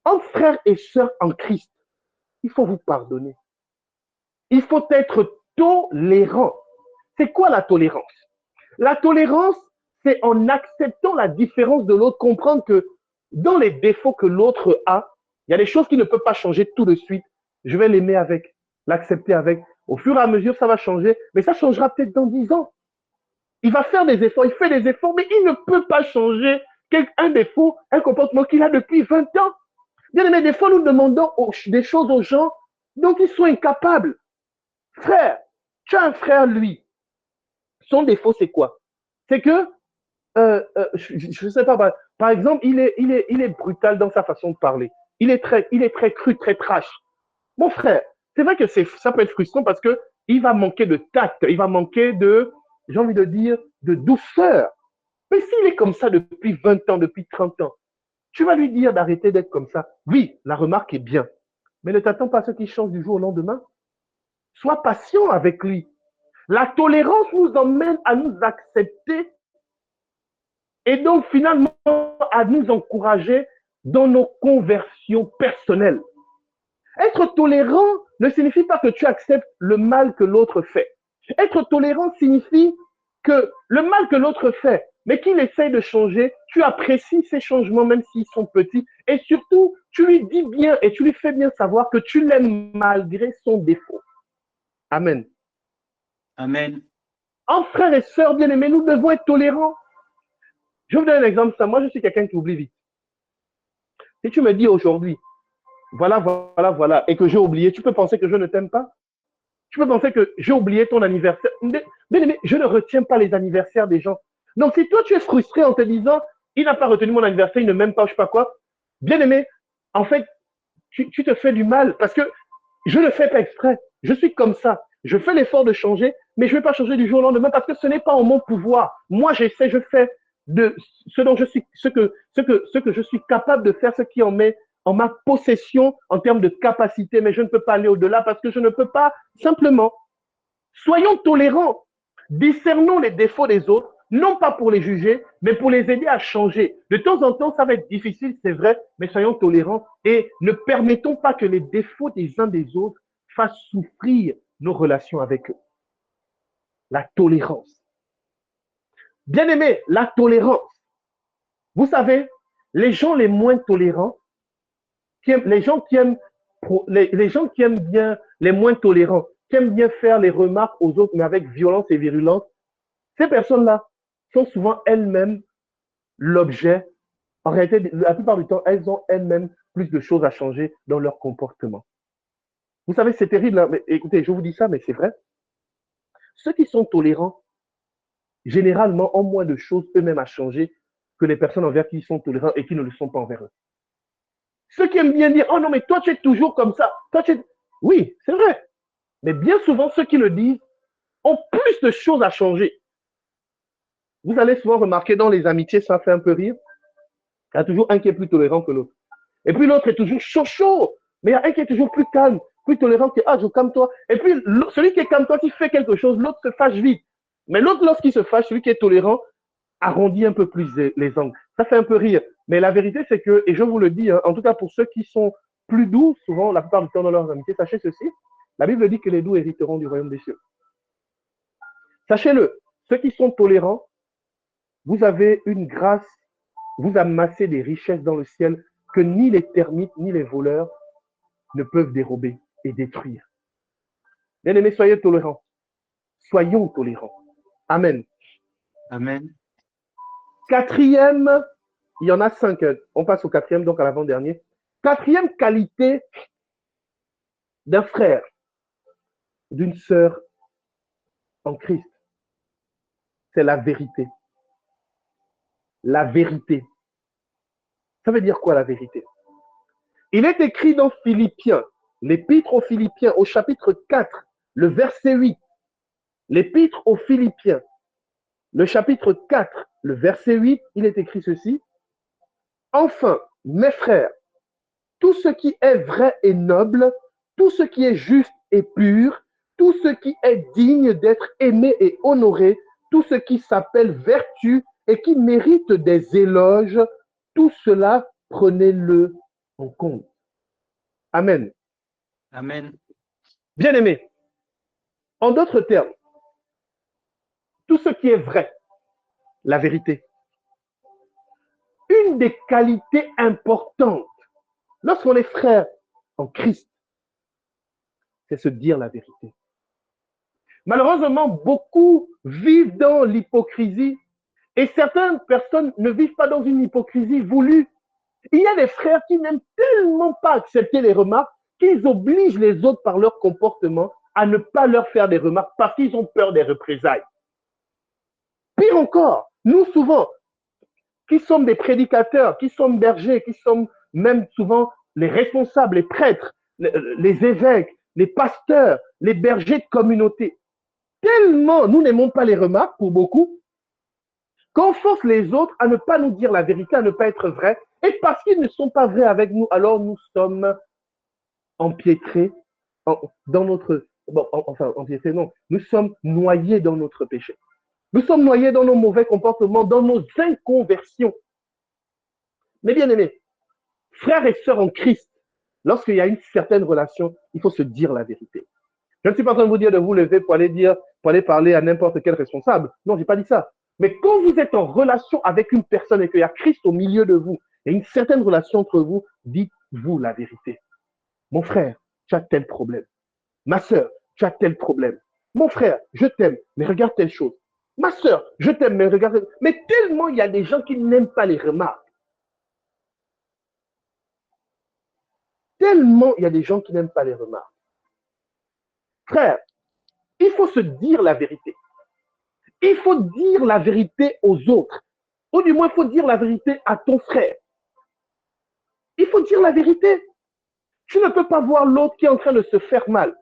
entre frères et sœurs en Christ, il faut vous pardonner. Il faut être tolérant. C'est quoi la tolérance? La tolérance, c'est en acceptant la différence de l'autre, comprendre que dans les défauts que l'autre a, il y a des choses qui ne peuvent pas changer tout de suite. Je vais l'aimer avec, l'accepter avec. Au fur et à mesure, ça va changer, mais ça changera peut-être dans 10 ans. Il va faire des efforts, il fait des efforts, mais il ne peut pas changer un défaut, un comportement qu'il a depuis 20 ans. Bien aimé, des fois, nous demandons des choses aux gens dont ils sont incapables. Frère, tu as un frère, lui. Son défaut, c'est quoi? C'est que, je ne sais pas, par exemple, il est brutal dans sa façon de parler. Il est très cru, très trash. Mon frère, c'est vrai que ça peut être frustrant parce que il va manquer de tact, il va manquer de, j'ai envie de dire, de douceur. Mais s'il est comme ça depuis 20 ans, depuis 30 ans, tu vas lui dire d'arrêter d'être comme ça. Oui, la remarque est bien. Mais ne t'attends pas à ce qu'il change du jour au lendemain. Sois patient avec lui. La tolérance nous emmène à nous accepter et donc finalement à nous encourager dans nos conversions personnelles. Être tolérant ne signifie pas que tu acceptes le mal que l'autre fait. Être tolérant signifie que le mal que l'autre fait, mais qu'il essaye de changer, tu apprécies ces changements même s'ils sont petits et surtout, tu lui dis bien et tu lui fais bien savoir que tu l'aimes malgré son défaut. Amen. Amen. En frères et sœurs bien-aimés, nous devons être tolérants. Je vous donne un exemple. Moi, je suis quelqu'un qui oublie vite. Si tu me dis aujourd'hui, voilà, et que j'ai oublié, tu peux penser que je ne t'aime pas? Tu peux penser que j'ai oublié ton anniversaire? Bien-aimé, je ne retiens pas les anniversaires des gens. Donc, si toi, tu es frustré en te disant, il n'a pas retenu mon anniversaire, il ne m'aime pas, je ne sais pas quoi, bien-aimé, en fait, tu te fais du mal parce que je ne fais pas exprès. Je suis comme ça. Je fais l'effort de changer, mais je ne vais pas changer du jour au lendemain parce que ce n'est pas en mon pouvoir. Moi, j'essaie, je fais de ce dont je suis, ce que je suis capable de faire, ce qui en met en ma possession en termes de capacité, mais je ne peux pas aller au-delà parce que je ne peux pas simplement. Soyons tolérants, discernons les défauts des autres, non pas pour les juger, mais pour les aider à changer. De temps en temps, ça va être difficile, c'est vrai, mais soyons tolérants et ne permettons pas que les défauts des uns des autres fassent souffrir nos relations avec eux. La tolérance. Bien aimé, la tolérance. Vous savez, les gens les moins tolérants, les gens qui aiment bien, les moins tolérants, qui aiment bien faire les remarques aux autres, mais avec violence et virulence, ces personnes-là sont souvent elles-mêmes l'objet. En réalité, la plupart du temps, elles ont elles-mêmes plus de choses à changer dans leur comportement. Vous savez, c'est terrible, hein, mais écoutez, je vous dis ça, mais c'est vrai. Ceux qui sont tolérants, généralement, ont moins de choses eux-mêmes à changer que les personnes envers qui ils sont tolérants et qui ne le sont pas envers eux. Ceux qui aiment bien dire, oh non, mais toi, tu es toujours comme ça. Toi, tu es... Oui, c'est vrai. Mais bien souvent, ceux qui le disent ont plus de choses à changer. Vous allez souvent remarquer dans les amitiés, ça fait un peu rire. Il y a toujours un qui est plus tolérant que l'autre. Et puis l'autre est toujours chaud. Mais il y a un qui est toujours plus calme, plus tolérant que, ah, je calme-toi. Et puis celui qui est calme-toi, qui fait quelque chose, l'autre se fâche vite. Mais l'autre, lorsqu'il se fâche, celui qui est tolérant, arrondit un peu plus les angles. Ça fait un peu rire. Mais la vérité, c'est que, et je vous le dis, hein, en tout cas pour ceux qui sont plus doux, souvent, la plupart du temps dans leurs amitiés, sachez ceci, la Bible dit que les doux hériteront du royaume des cieux. Sachez-le, ceux qui sont tolérants, vous avez une grâce, vous amassez des richesses dans le ciel que ni les termites ni les voleurs ne peuvent dérober et détruire. Bien-aimés, soyez tolérants. Soyons tolérants. Amen. Amen. Quatrième, il y en a 5. On passe au quatrième, donc à l'avant-dernier. Quatrième qualité d'un frère, d'une sœur en Christ, c'est la vérité. La vérité. Ça veut dire quoi la vérité? Il est écrit dans Philippiens, l'épître aux Philippiens, au chapitre 4, le verset 8. L'épître aux Philippiens, le chapitre 4, le verset 8, il est écrit ceci. Enfin, mes frères, tout ce qui est vrai et noble, tout ce qui est juste et pur, tout ce qui est digne d'être aimé et honoré, tout ce qui s'appelle vertu et qui mérite des éloges, tout cela, prenez-le en compte. Amen. Amen. Bien-aimés, en d'autres termes, tout ce qui est vrai, la vérité, une des qualités importantes lorsqu'on est frère en Christ, c'est se dire la vérité. Malheureusement, beaucoup vivent dans l'hypocrisie et certaines personnes ne vivent pas dans une hypocrisie voulue. Il y a des frères qui n'aiment tellement pas accepter les remarques qu'ils obligent les autres par leur comportement à ne pas leur faire des remarques parce qu'ils ont peur des représailles. Pire encore, nous souvent, qui sommes des prédicateurs, qui sommes bergers, qui sommes même souvent les responsables, les prêtres, les évêques, les pasteurs, les bergers de communauté, tellement nous n'aimons pas les remarques pour beaucoup, qu'on force les autres à ne pas nous dire la vérité, à ne pas être vrais, et parce qu'ils ne sont pas vrais avec nous, alors nous sommes empiétrés dans notre... Bon, enfin, empiétrés, non. Nous sommes noyés dans notre péché. Nous sommes noyés dans nos mauvais comportements, dans nos inconversions. Mais bien aimés, frères et sœurs en Christ, lorsqu'il y a une certaine relation, il faut se dire la vérité. Je ne suis pas en train de vous dire de vous lever pour aller parler à n'importe quel responsable. Non, je n'ai pas dit ça. Mais quand vous êtes en relation avec une personne et qu'il y a Christ au milieu de vous, et une certaine relation entre vous, dites-vous la vérité. Mon frère, tu as tel problème. Ma sœur, tu as tel problème. Mon frère, je t'aime, mais regarde telle chose. Ma sœur, je t'aime, mais regarde. Mais tellement il y a des gens qui n'aiment pas les remarques. Tellement il y a des gens qui n'aiment pas les remarques. Frère, il faut se dire la vérité. Il faut dire la vérité aux autres. Ou du moins, il faut dire la vérité à ton frère. Il faut dire la vérité. Tu ne peux pas voir l'autre qui est en train de se faire mal.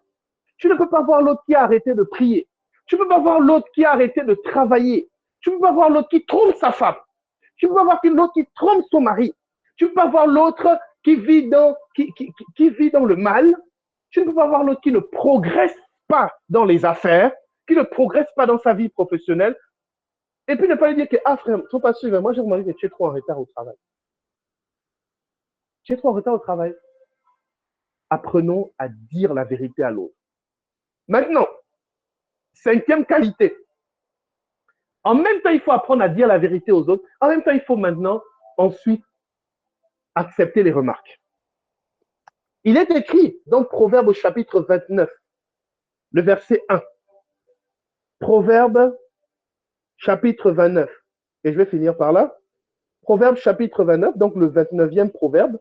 Tu ne peux pas voir l'autre qui a arrêté de prier. Tu ne peux pas voir l'autre qui a arrêté de travailler. Tu ne peux pas voir l'autre qui trompe sa femme. Tu ne peux pas voir l'autre qui trompe son mari. Tu ne peux pas voir l'autre qui vit dans le mal. Tu ne peux pas voir l'autre qui ne progresse pas dans les affaires, qui ne progresse pas dans sa vie professionnelle. Et puis ne pas lui dire que, ah frère, il ne faut pas suivre. Moi, j'ai remarqué que tu es trop en retard au travail. Tu es trop en retard au travail. Apprenons à dire la vérité à l'autre. Maintenant, 5e qualité. En même temps, il faut apprendre à dire la vérité aux autres. En même temps, il faut maintenant, ensuite, accepter les remarques. Il est écrit dans Proverbe au chapitre 29, le verset 1. Proverbe chapitre 29. Et je vais finir par là. Proverbe chapitre 29, donc le 29e proverbe.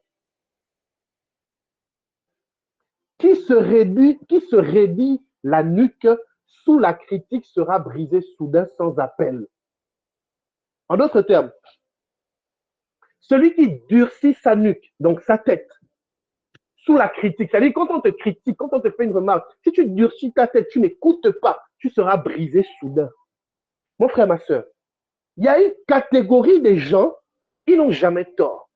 Qui se raidit la nuque sous la critique sera brisé soudain sans appel. En d'autres termes, celui qui durcit sa nuque, donc sa tête, sous la critique, c'est-à-dire quand on te critique, quand on te fait une remarque, si tu durcis ta tête, tu n'écoutes pas, tu seras brisé soudain. Mon frère, ma soeur, il y a une catégorie de gens, ils n'ont jamais tort.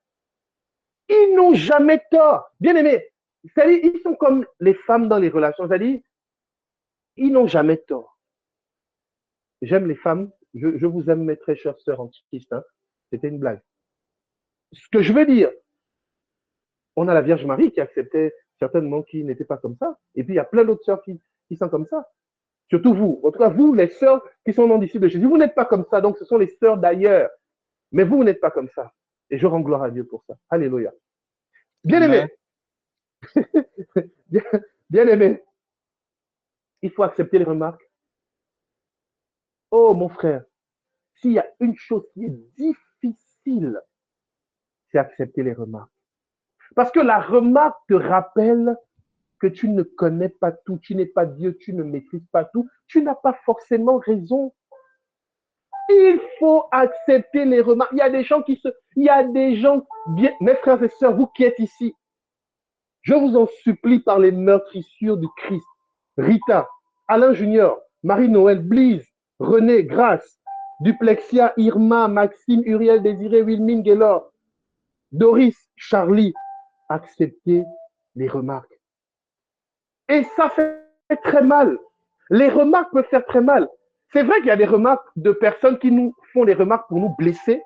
Ils n'ont jamais tort. Bien aimé, c'est-à-dire, ils sont comme les femmes dans les relations, c'est-à-dire, ils n'ont jamais tort. J'aime les femmes, je vous aime mes très chères sœurs en Christ, hein. C'était une blague. Ce que je veux dire, on a la Vierge Marie qui acceptait certainement qui n'était pas comme ça. Et puis, il y a plein d'autres sœurs qui sont comme ça. Surtout vous. En tout cas, vous, les sœurs qui sont non disciples de Jésus, vous n'êtes pas comme ça. Donc, ce sont les sœurs d'ailleurs. Mais vous n'êtes pas comme ça. Et je rends gloire à Dieu pour ça. Alléluia. Bien aimé. Bien aimé. Il faut accepter les remarques. Oh, mon frère, s'il y a une chose qui est difficile, c'est accepter les remarques. Parce que la remarque te rappelle que tu ne connais pas tout, tu n'es pas Dieu, tu ne maîtrises pas tout, tu n'as pas forcément raison. Il faut accepter les remarques. Il y a des gens, bien, mes frères et sœurs, vous qui êtes ici, je vous en supplie par les meurtrissures du Christ, Rita, Alain Junior, Marie-Noël, Blise, René, Grace, Duplexia, Irma, Maxime, Uriel, Désiré, Wilmine, Gaylor, Doris, Charlie, acceptez les remarques. Et ça fait très mal. Les remarques peuvent faire très mal. C'est vrai qu'il y a des remarques de personnes qui nous font des remarques pour nous blesser.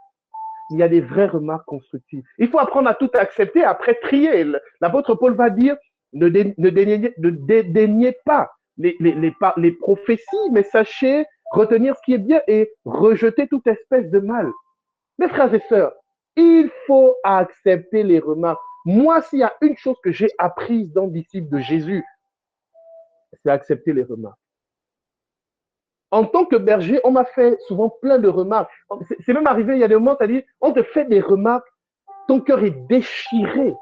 Il y a des vraies remarques constructives. Il faut apprendre à tout accepter, après trier. L'apôtre Paul va dire, ne dédaignez pas les prophéties, mais sachez retenir ce qui est bien et rejeter toute espèce de mal. Mes frères et sœurs, il faut accepter les remarques. Moi, s'il y a une chose que j'ai apprise dans Disciples de Jésus, c'est accepter les remarques. En tant que berger, on m'a fait souvent plein de remarques. C'est même arrivé, il y a des moments, c'est-à-dire, on te fait des remarques, ton cœur est déchiré.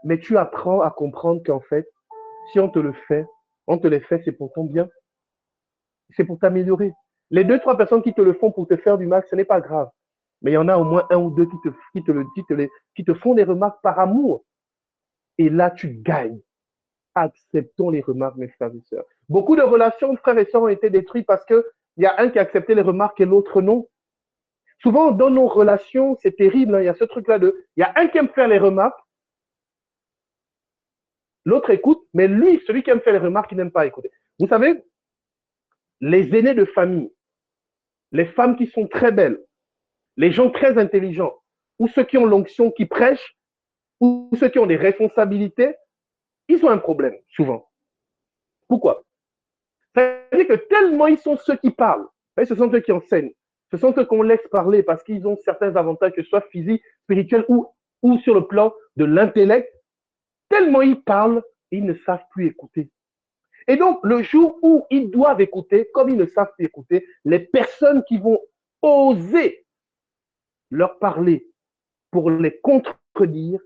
Mais tu apprends à comprendre qu'en fait, si on te le fait, on te les fait, c'est pour ton bien. C'est pour t'améliorer. Les 2-3 personnes qui te le font pour te faire du mal, ce n'est pas grave. Mais il y en a au moins 1 ou 2 qui te font des remarques par amour. Et là, tu gagnes. Acceptons les remarques, mes frères et sœurs. Beaucoup de relations, frères et sœurs, ont été détruites parce qu'il y a un qui a accepté les remarques et l'autre non. Souvent, dans nos relations, c'est terrible, hein, il y a ce truc-là il y a un qui aime faire les remarques, l'autre écoute, mais lui, celui qui aime faire les remarques, il n'aime pas écouter. Vous savez, les aînés de famille, les femmes qui sont très belles, les gens très intelligents, ou ceux qui ont l'onction, qui prêchent, ou ceux qui ont des responsabilités, ils ont un problème, souvent. Pourquoi? C'est-à-dire que tellement ils sont ceux qui parlent, Mais ce sont eux qui enseignent. Ce sont eux qu'on laisse parler parce qu'ils ont certains avantages, que ce soit physiques, spirituels ou sur le plan de l'intellect. Tellement ils parlent, ils ne savent plus écouter. Et donc, le jour où ils doivent écouter, comme ils ne savent plus écouter, les personnes qui vont oser leur parler pour les contredire,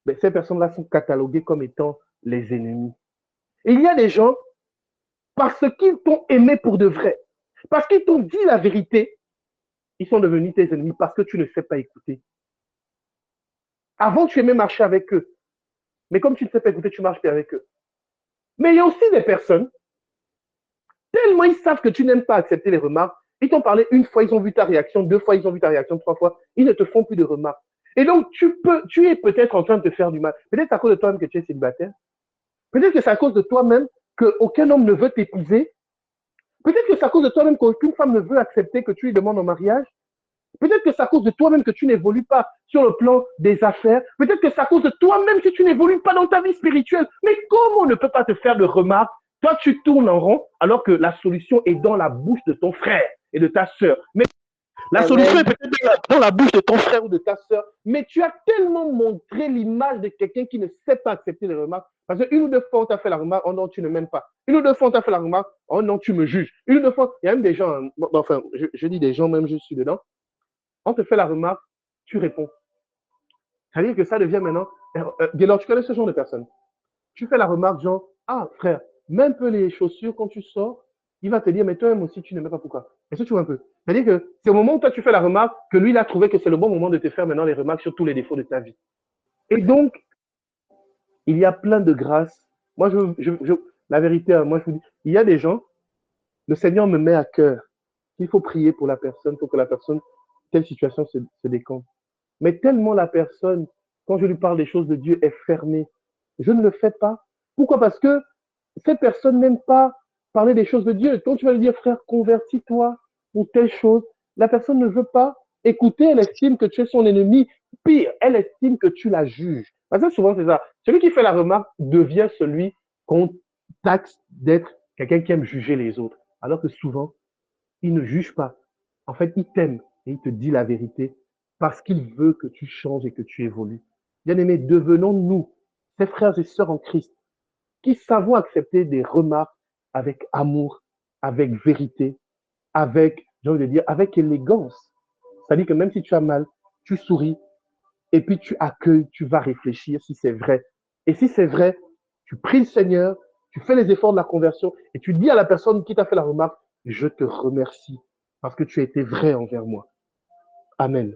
ben, ces personnes-là sont cataloguées comme étant les ennemis. Et il y a des gens, parce qu'ils t'ont aimé pour de vrai, parce qu'ils t'ont dit la vérité, ils sont devenus tes ennemis parce que tu ne sais pas écouter. Avant, tu aimais marcher avec eux, mais comme tu ne sais pas écouter, tu marches plus avec eux. Mais il y a aussi des personnes, tellement ils savent que tu n'aimes pas accepter les remarques, ils t'ont parlé une fois, ils ont vu ta réaction, deux fois, ils ont vu ta réaction, trois fois, ils ne te font plus de remarques. Et donc, tu es peut-être en train de te faire du mal. Peut-être à cause de toi-même que tu es célibataire. Peut-être que c'est à cause de toi-même qu'aucun homme ne veut t'épouser. Peut-être que c'est à cause de toi-même qu'aucune femme ne veut accepter que tu lui demandes en mariage. Peut-être que c'est à cause de toi-même que tu n'évolues pas sur le plan des affaires. Peut-être que c'est à cause de toi-même que tu n'évolues pas dans ta vie spirituelle. Mais comment on ne peut pas te faire de remarques? Toi, tu tournes en rond alors que la solution est dans la bouche de ton frère et de ta sœur. Mais la solution est peut-être dans la bouche de ton frère ou de ta sœur, mais tu as tellement montré l'image de quelqu'un qui ne sait pas accepter les remarques. Parce qu'une ou deux fois, on t'a fait la remarque, oh non, tu ne m'aimes pas. Une ou deux fois, on t'a fait la remarque, oh non, tu me juges. Une ou deux fois, il y a même des gens, enfin, je dis des gens, même je suis dedans, on te fait la remarque, tu réponds. C'est-à-dire que ça devient maintenant. Gaylord, tu connais ce genre de personnes. Tu fais la remarque, genre, ah, frère, mets un peu les chaussures quand tu sors, il va te dire, mais toi-même aussi, tu ne mets pas pourquoi. Est-ce que tu vois un peu? C'est-à-dire que c'est au moment où toi, tu fais la remarque que lui, il a trouvé que c'est le bon moment de te faire maintenant les remarques sur tous les défauts de ta vie. Et donc, il y a plein de grâces. Moi, la vérité, moi, je vous dis, il y a des gens, le Seigneur me met à cœur qu'il faut prier pour la personne, pour que la personne, telle situation se décante. Mais tellement la personne, quand je lui parle des choses de Dieu, est fermée. Je ne le fais pas. Pourquoi? Parce que cette personne n'aime pas parler des choses de Dieu. Quand tu vas lui dire, frère, convertis-toi ou telle chose, la personne ne veut pas écouter, elle estime que tu es son ennemi. Pire, elle estime que tu la juges. Parce que souvent, c'est ça. Celui qui fait la remarque devient celui qu'on taxe d'être quelqu'un qui aime juger les autres. Alors que souvent, il ne juge pas. En fait, il t'aime et il te dit la vérité parce qu'il veut que tu changes et que tu évolues. Bien-aimés, devenons-nous, ces frères et sœurs en Christ, qui savons accepter des remarques avec amour, avec vérité, avec, j'ai envie de dire, avec élégance. C'est-à-dire que même si tu as mal, tu souris et puis tu accueilles, tu vas réfléchir si c'est vrai. Et si c'est vrai, tu pries le Seigneur, tu fais les efforts de la conversion et tu dis à la personne qui t'a fait la remarque, je te remercie parce que tu as été vrai envers moi. Amen.